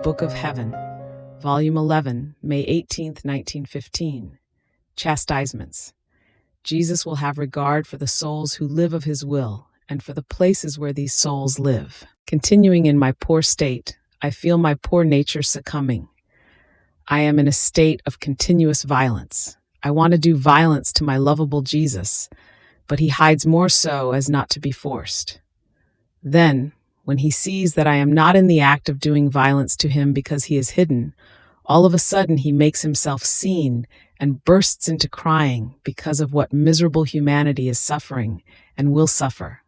Book of Heaven, Volume 11, May 18, 1915. Chastisements. Jesus will have regard for the souls who live of his will, and for the places where these souls live. Continuing in my poor state, I feel my poor nature succumbing. I am in a state of continuous violence. I want to do violence to my lovable Jesus, but he hides more so as not to be forced. Then, when he sees that I am not in the act of doing violence to him because he is hidden, all of a sudden he makes himself seen and bursts into crying because of what miserable humanity is suffering and will suffer.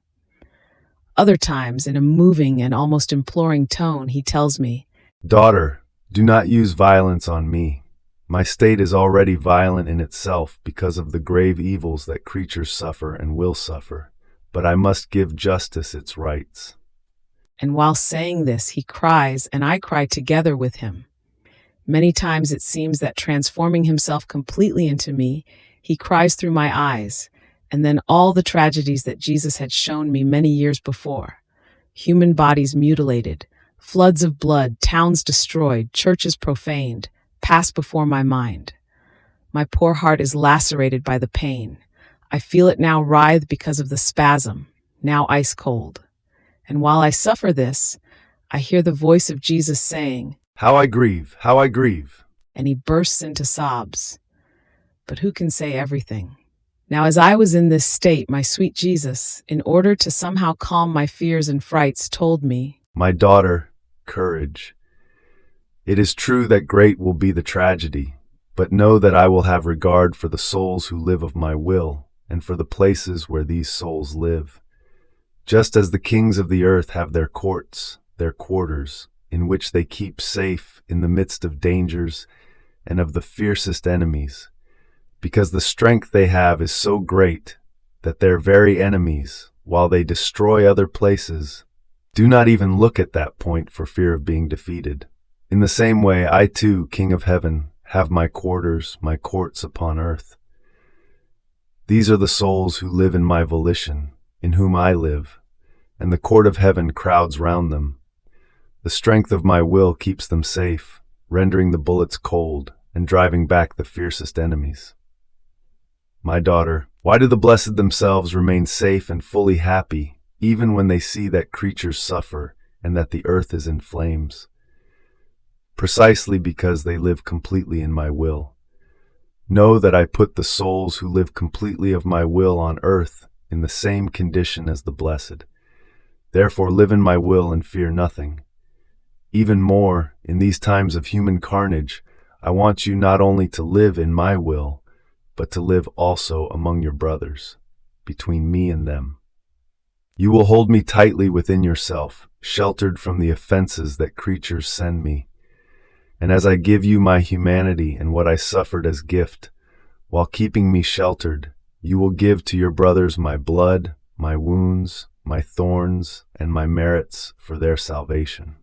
Other times, in a moving and almost imploring tone, he tells me, "Daughter, do not use violence on me. My state is already violent in itself because of the grave evils that creatures suffer and will suffer, but I must give justice its rights." And while saying this, he cries, and I cry together with him. Many times it seems that transforming himself completely into me, he cries through my eyes, and then all the tragedies that Jesus had shown me many years before. Human bodies mutilated, floods of blood, towns destroyed, churches profaned, pass before my mind. My poor heart is lacerated by the pain. I feel it now writhe because of the spasm, now ice cold. And while I suffer this, I hear the voice of Jesus saying, "How I grieve, how I grieve." And he bursts into sobs. But who can say everything? Now, as I was in this state, my sweet Jesus, in order to somehow calm my fears and frights, told me, "My daughter, courage. It is true that great will be the tragedy, but know that I will have regard for the souls who live of my will, and for the places where these souls live. Just as the kings of the earth have their courts, their quarters, in which they keep safe in the midst of dangers and of the fiercest enemies, because the strength they have is so great that their very enemies, while they destroy other places, do not even look at that point for fear of being defeated. In the same way, I too, King of Heaven, have my quarters, my courts upon earth. These are the souls who live in my volition, in whom I live, and the court of heaven crowds round them. The strength of my will keeps them safe, rendering the bullets cold and driving back the fiercest enemies. My daughter, why do the blessed themselves remain safe and fully happy, even when they see that creatures suffer and that the earth is in flames? Precisely because they live completely in my will. Know that I put the souls who live completely of my will on earth in the same condition as the blessed. Therefore live in my will and fear nothing. Even more, in these times of human carnage, I want you not only to live in my will, but to live also among your brothers, between me and them. You will hold me tightly within yourself, sheltered from the offenses that creatures send me. And as I give you my humanity and what I suffered as gift, while keeping me sheltered, you will give to your brothers my blood, my wounds, my thorns, and my merits for their salvation.